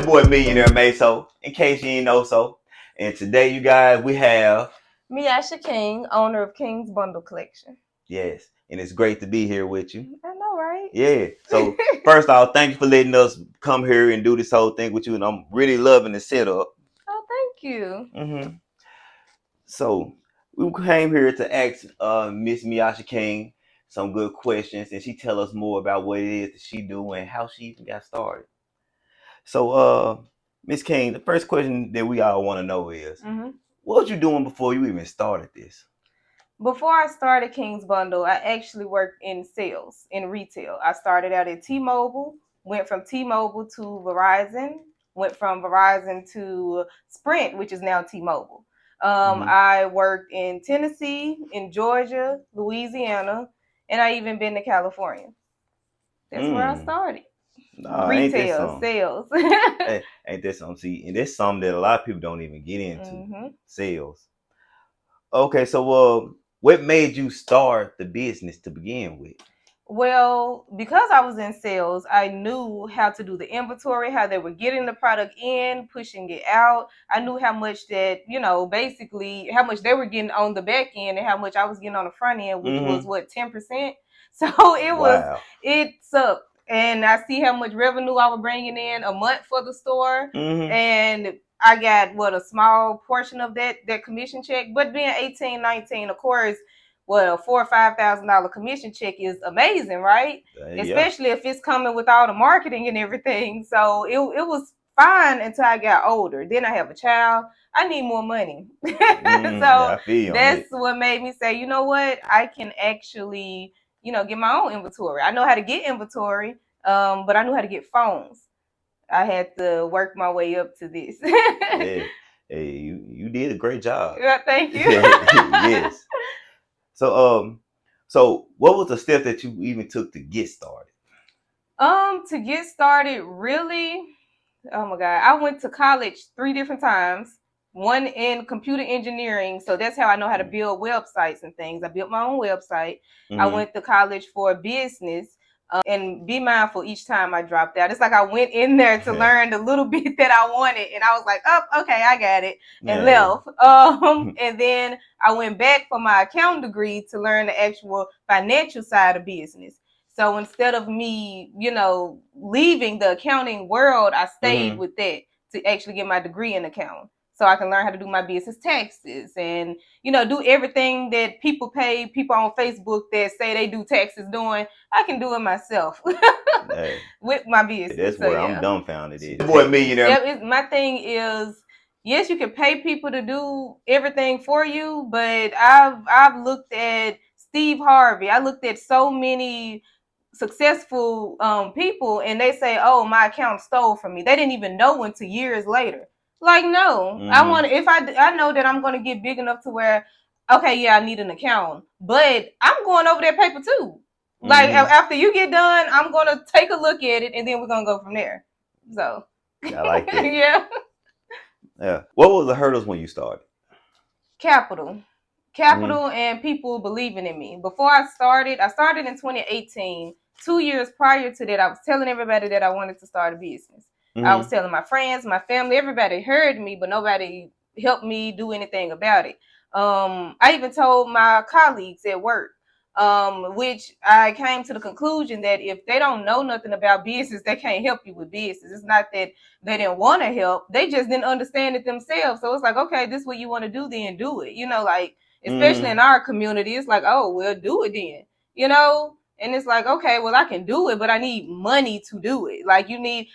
Boy Millionaire Mayso, in case you didn't know so. And today, you guys, we have Meyasha King, owner of King's Bundle Collection. yes, and it's great to be here with you. I know, right? Yeah. So first off, thank you for letting us come here and do this whole thing with you, and I'm really loving the setup. Oh, thank you. So we came here to ask Miss Meyasha King some good questions, and she tell us more about what it is that she do and how she even got started. So, Miss King, the first question that we all want to know is, what was you doing before you even started this? Before I started King's Bundle, I actually worked in sales, in retail. I started out at T-Mobile, went from T-Mobile to Verizon, went from Verizon to Sprint, which is now T-Mobile. I worked in Tennessee, in Georgia, Louisiana, and I even been to California. That's where I started. Nah, Retail, sales. Ain't that something? See, and that's something that a lot of people don't even get into. Sales. Okay, so what made you start the business to begin with? Well, because I was in sales, I knew how to do the inventory, how they were getting the product in, pushing it out. I knew how much that, basically how much they were getting on the back end and how much I was getting on the front end, which was 10%. So it sucked. And I see how much revenue I was bringing in a month for the store. And I got a small portion of that commission check. But being 18, 19, of course, a $4,000 or $5,000 commission check is amazing, right? Especially if it's coming with all the marketing and everything. So it was fine until I got older. Then I have a child. I need more money. So that's what made me say, you know what? I can actually, get my own inventory. I know how to get inventory, but I knew how to get phones. I had to work my way up to this. Yeah. Hey, you did a great job. Yeah, thank you. Yes. So what was the step that you even took to get started? To get started, really, oh my God, I went to college 3 different times. One in computer engineering, so that's how I know how to build websites and things. I built my own website. I went to college for business, and be mindful each time I dropped out. It's like I went in there to learn the little bit that I wanted, and I was like, oh, okay, I got it, and left. And then I went back for my accounting degree to learn the actual financial side of business. So instead of me, leaving the accounting world, I stayed with that to actually get my degree in accounting. So I can learn how to do my business taxes and, do everything that people pay people on Facebook that say they do taxes doing. I can do it myself with my business. That's where I'm dumbfounded. Boy, Millionaire. My thing is, yes, you can pay people to do everything for you, but I've looked at Steve Harvey. I looked at so many successful people, and they say, "Oh, my account stole from me." They didn't even know until years later. Like, no, I want if I know that I'm going to get big enough to where, okay, yeah, I need an account, but I'm going over that paper too. Like after you get done, I'm going to take a look at it, and then we're going to go from there. So I like that. Yeah. Yeah. What was the hurdles when you started? Capital, and people believing in me. Before I started in 2018. 2 years prior to that, I was telling everybody that I wanted to start a business. I was telling my friends, my family, everybody heard me, but nobody helped me do anything about it. I even told my colleagues at work, which I came to the conclusion that if they don't know nothing about business, they can't help you with business. It's not that they didn't want to help. They just didn't understand it themselves. So it's like, okay, this is what you want to do, then do it. Like, especially in our community, it's like, oh, well, do it then, And it's like, okay, well, I can do it, but I need money to do it. Like,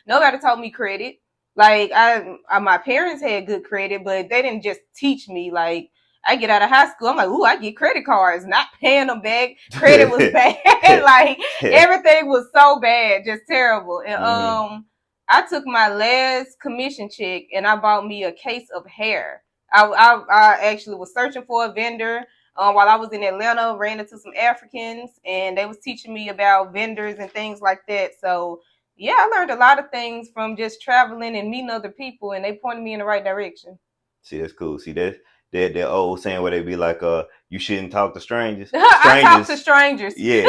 nobody taught me credit. Like, my parents had good credit, but they didn't just teach me. Like, I get out of high school, I'm like, ooh, I get credit cards, not paying them back. Credit was bad. Like, everything was so bad, just terrible. And I took my last commission check and I bought me a case of hair. I actually was searching for a vendor while I was in Atlanta, ran into some Africans, and they was teaching me about vendors and things like that. So yeah, I learned a lot of things from just traveling and meeting other people, and they pointed me in the right direction. See, that's cool. See, that old saying where they be like, you shouldn't talk to strangers. I talk to strangers. Yes,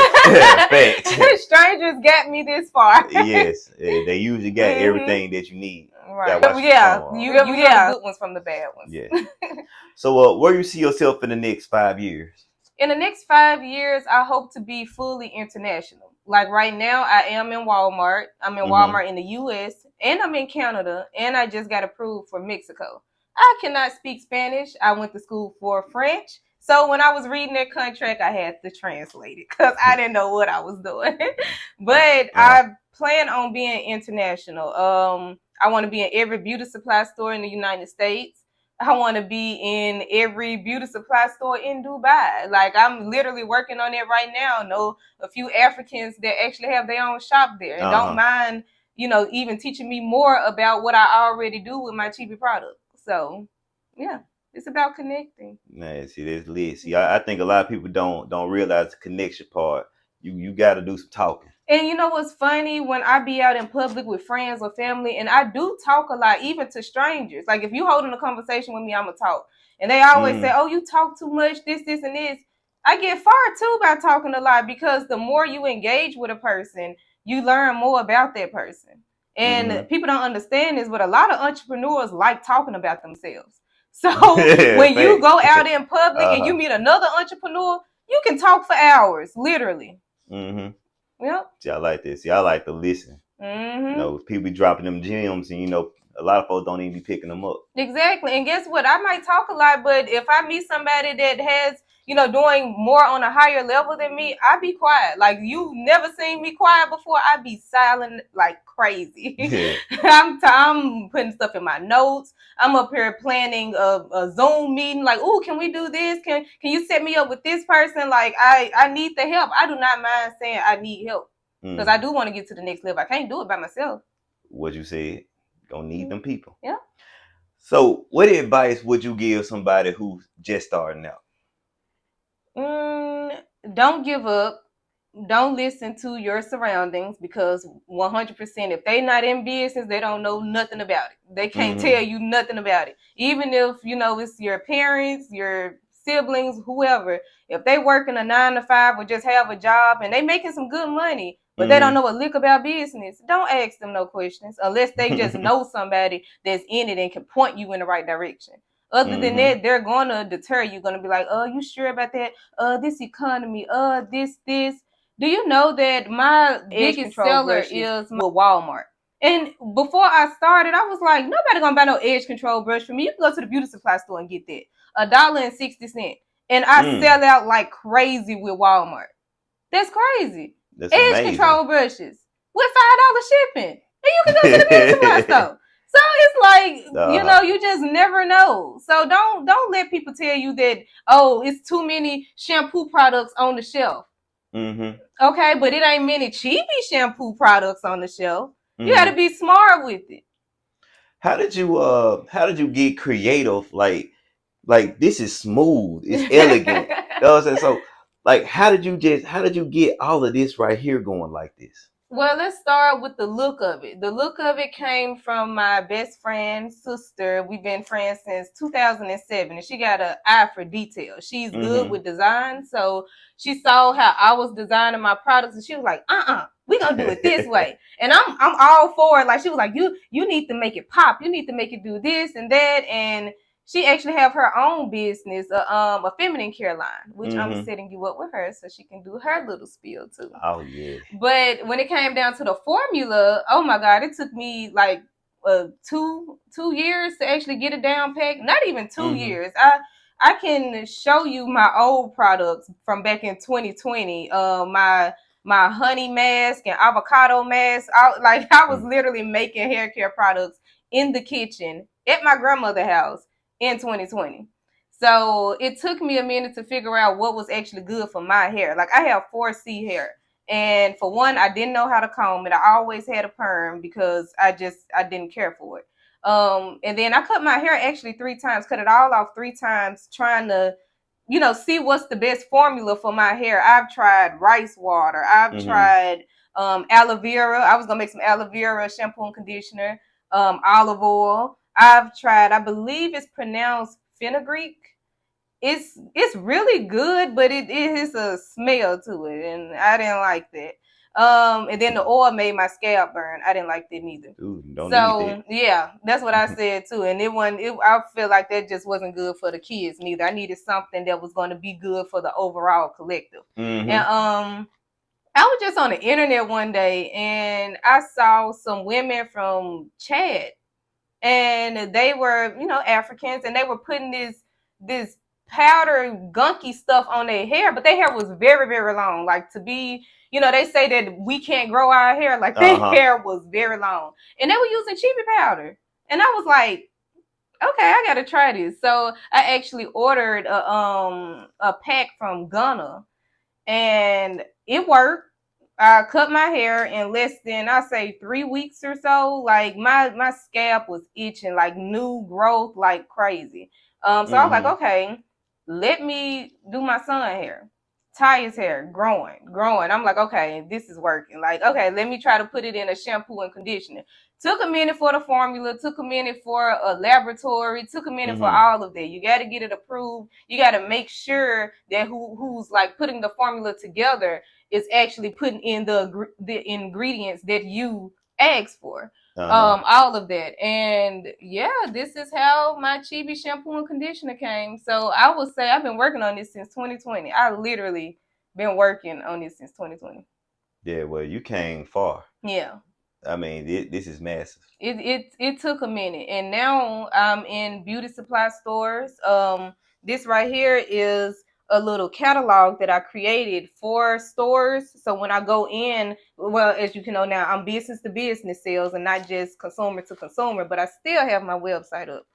facts. Strangers got me this far. Yes, they usually got everything that you need. Right. Yeah, you know the good ones from the bad ones. Yeah. So, where you see yourself in the next 5 years? In the next 5 years, I hope to be fully international. Like right now, I am in Walmart. I'm in Walmart in the U.S. and I'm in Canada, and I just got approved for Mexico. I cannot speak Spanish. I went to school for French. So when I was reading that contract, I had to translate it because I didn't know what I was doing. But I plan on being international. I want to be in every beauty supply store in the United States. I want to be in every beauty supply store in Dubai. Like, I'm literally working on it right now. Know a few Africans that actually have their own shop there and don't mind, even teaching me more about what I already do with my cheapy product. So, yeah, it's about connecting. Man, see, that's lit. See, I think a lot of people don't realize the connection part. You got to do some talking. And you know what's funny? When I be out in public with friends or family, and I do talk a lot, even to strangers. Like, if you holding a conversation with me, I'm going to talk. And they always say, oh, you talk too much, this, and this. I get far, too, by talking a lot, because the more you engage with a person, you learn more about that person. And people don't understand this, but a lot of entrepreneurs like talking about themselves. So when you go out in public and you meet another entrepreneur, you can talk for hours, literally. Yep. See, I like this. See, I like to listen. People be dropping them gems, and a lot of folks don't even be picking them up. Exactly. And guess what? I might talk a lot, but if I meet somebody that has, doing more on a higher level than me, I be quiet. Like, you never seen me quiet before. I be silent like crazy. Yeah. I'm putting stuff in my notes. I'm up here planning a Zoom meeting. Like, oh, can we do this? Can you set me up with this person? Like, I need the help. I do not mind saying I need help, because I do want to get to the next level. I can't do it by myself. What you said, gonna need them people. Yeah. So, what advice would you give somebody who's just starting out? Don't give up. Don't listen to your surroundings, because 100%, if they're not in business, they don't know nothing about it. They can't tell you nothing about it. Even if, it's your parents, your siblings, whoever, if they working a 9 to 5 or just have a job and they making some good money, but they don't know a lick about business, don't ask them no questions unless they just know somebody that's in it and can point you in the right direction. Other than that, they're going to deter you. Going to be like, oh, you sure about that? This economy, this. Do you know that my biggest seller is with Walmart? And before I started, I was like, nobody going to buy no edge control brush from me. You can go to the beauty supply store and get that. $1.60. And I sell out like crazy with Walmart. That's crazy. That's edge amazing. Control brushes with $5 shipping. And you can go to the beauty supply store. So it's like, you just never know. So don't let people tell you that, oh, it's too many shampoo products on the shelf. Okay, but it ain't many cheapy shampoo products on the shelf. You got to be smart with it. How did you get creative? Like this is smooth, it's elegant. You know what I'm saying? So, like, how did you get all of this right here going like this? Well, let's start with the look of it. The look of it came from my best friend's sister. We've been friends since 2007, and she got an eye for detail. She's good with design, so she saw how I was designing my products, and she was like, we're going to do it this way. And I'm all for it. Like, she was like, you need to make it pop. You need to make it do this and that. And she actually have her own business, a feminine care line, which I'm setting you up with her so she can do her little spiel too. Oh yeah. But when it came down to the formula, oh my God, it took me like 2 years to actually get it down packed. Not even 2 years. I can show you my old products from back in 2020. My honey mask and avocado mask. I was literally making hair care products in the kitchen at my grandmother's house in 2020. So it took me a minute to figure out what was actually good for my hair. Like, I have 4C hair. And for one, I didn't know how to comb it. I always had a perm because I didn't care for it. And then I cut my hair actually 3 times, cut it all off 3 times, trying to, see what's the best formula for my hair. I've tried rice water. I've tried aloe vera. I was going to make some aloe vera shampoo and conditioner, olive oil. I've tried, I believe it's pronounced fenugreek. It's really good, but it is a smell to it, and I didn't like that. And then the oil made my scalp burn. I didn't like that neither. Ooh, don't need So yeah, that's what I said too. And I feel like that just wasn't good for the kids neither. I needed something that was going to be good for the overall collective. Mm-hmm. And I was just on the internet one day and I saw some women from Chad, and they were, Africans, and they were putting this powder gunky stuff on their hair, but their hair was very, very long. Like, to be, they say that we can't grow our hair, like their hair was very long. And they were using chibi powder. And I was like, okay, I gotta try this. So I actually ordered a pack from Ghana, and it worked. I cut my hair in less than, I say, 3 weeks or so. Like my scalp was itching, like new growth, like crazy. So I was like, okay, let me do my son hair. Ty's hair growing. I'm like, okay, this is working. Like, okay, let me try to put it in a shampoo and conditioner. Took a minute for the formula, took a minute for a laboratory, took a minute for all of that. You got to get it approved. You got to make sure that who's like putting the formula together is actually putting in the ingredients that you asked for. All of that. And yeah, this is how my Chibi shampoo and conditioner came. So I would say I've been working on this since 2020. I literally been working on this since 2020. Yeah, well, you came far. Yeah. I mean, this is massive. It took a minute, and now I'm in beauty supply stores. This right here is a little catalog that I created for stores. So when I go in, well, as you can know now, I'm business to business sales and not just consumer to consumer, but I still have my website up.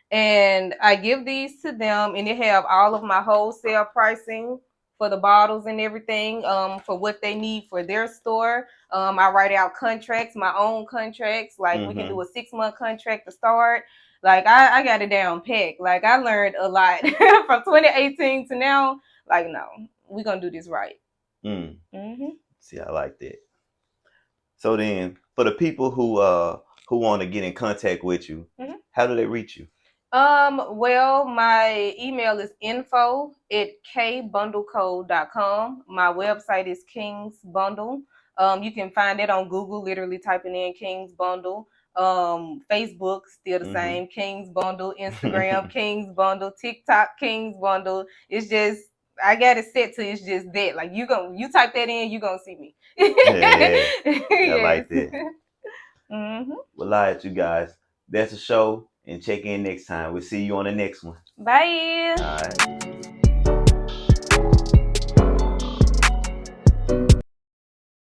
And I give these to them, and they have all of my wholesale pricing for the bottles and everything, for what they need for their store. I write out contracts, my own contracts. Like we can do a 6-month contract to start. Like I got it down packed. Like I learned a lot from 2018 to now. Like, no, we're gonna do this right. See, I like that. So then, for the people who want to get in contact with you, how do they reach you? Well, my email is info@kbundlecode.com. My website is King's Bundle. You can find it on Google, literally typing in King's Bundle. Facebook, still the same, King's Bundle. Instagram, King's Bundle. TikTok, King's Bundle. It's just, I got it set to, it's just that. Like, you type that in, you gonna see me. Yeah. I like that. Well, all right, you guys. That's the show. And check in next time. We'll see you on the next one. Bye. All right.